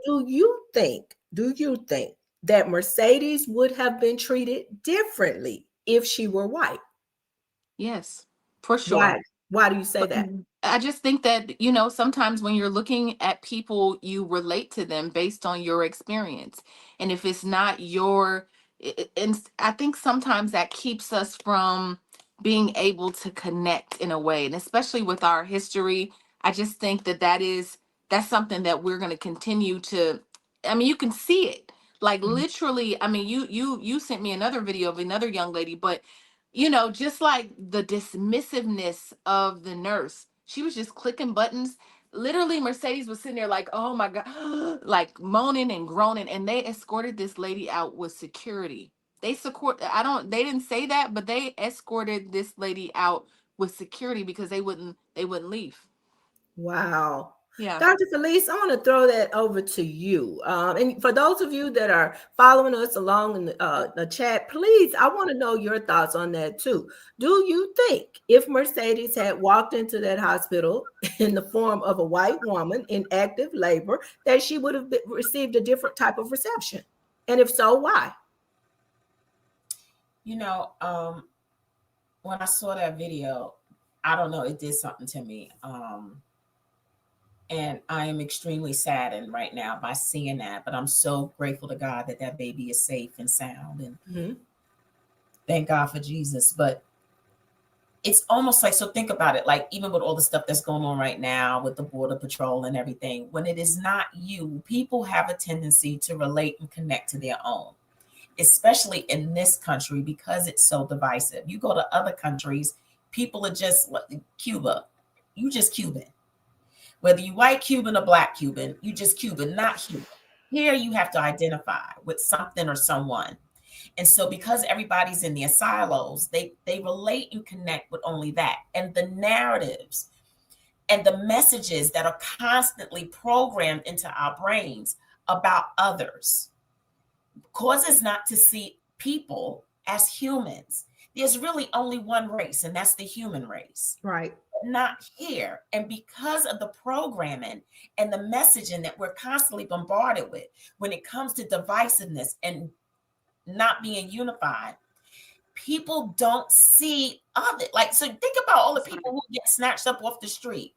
do you think that Mercedes would have been treated differently if she were white? Yes, for sure. Why? Why do you say But that? I just think that, sometimes when you're looking at people, you relate to them based on your experience. And if it's not and I think sometimes that keeps us from being able to connect in a way. And especially with our history, I just think that that's something that we're going to continue to, I mean, you can see it. Like Mhm. literally, I mean, you sent me another video of another young lady, but just like the dismissiveness of the nurse. She was just clicking buttons. Literally, Mercedes was sitting there like, oh my God, like moaning and groaning. And they escorted this lady out with security. They didn't say that, but they escorted this lady out with security because they wouldn't leave. Wow. Yeah. Dr. Felice, I want to throw that over to you. And for those of you that are following us along in the chat, please, I want to know your thoughts on that too. Do you think if Mercedes had walked into that hospital in the form of a white woman in active labor, that she would have received a different type of reception? And if so, why? You know, when I saw that video, I don't know, it did something to me. And I am extremely saddened right now by seeing that. But I'm so grateful to God that that baby is safe and sound. And Mm-hmm. thank God for Jesus. But it's almost like, so think about it, like even with all the stuff that's going on right now with the border patrol and everything, when it is not you, people have a tendency to relate and connect to their own, especially in this country because it's so divisive. You go to other countries, people are just Cuba, you just Cuban. Whether you white Cuban or black Cuban, you just Cuban, not human. Here you have to identify with something or someone. And so because everybody's in their silos, they relate and connect with only that. And the narratives and the messages that are constantly programmed into our brains about others cause us not to see people as humans. There's really only one race, and that's the human race, Right. not here. And because of the programming and the messaging that we're constantly bombarded with when it comes to divisiveness and not being unified, people don't see other. Like, so think about all the people who get snatched up off the street.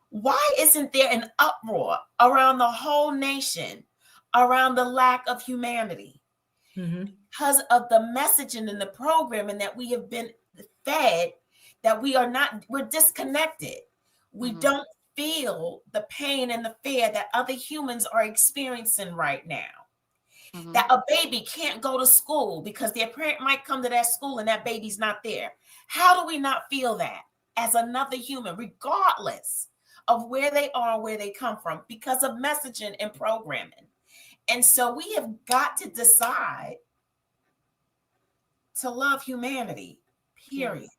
Why isn't there an uproar around the whole nation around the lack of humanity? Mm-hmm. Because of the messaging and the programming that we have been fed, that we're disconnected. We Hmm. don't feel the pain and the fear that other humans are experiencing right now. Hmm. That a baby can't go to school because their parent might come to that school and that baby's not there. How do we not feel that as another human, regardless of where they are, where they come from, because of messaging and programming? And so we have got to decide to love humanity, period.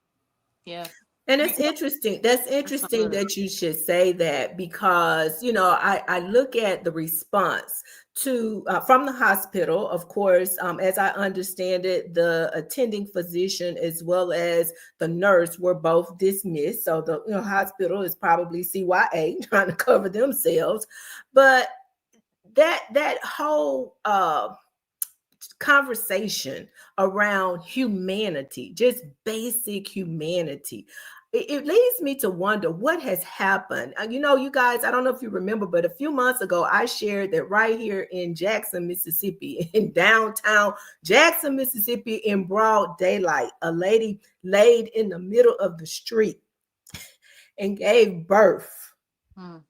Yes. Yes. And it's interesting. That's interesting Absolutely. that you should say that because, I look at the response to from the hospital. Of course, as I understand it, the attending physician as well as the nurse were both dismissed. So the hospital is probably CYA trying to cover themselves. But that whole conversation around humanity, just basic humanity. It leads me to wonder what has happened. You guys, I don't know if you remember, but a few months ago, I shared that right here in Jackson, Mississippi, in downtown Jackson, Mississippi, in broad daylight, a lady laid in the middle of the street and gave birth. Mm.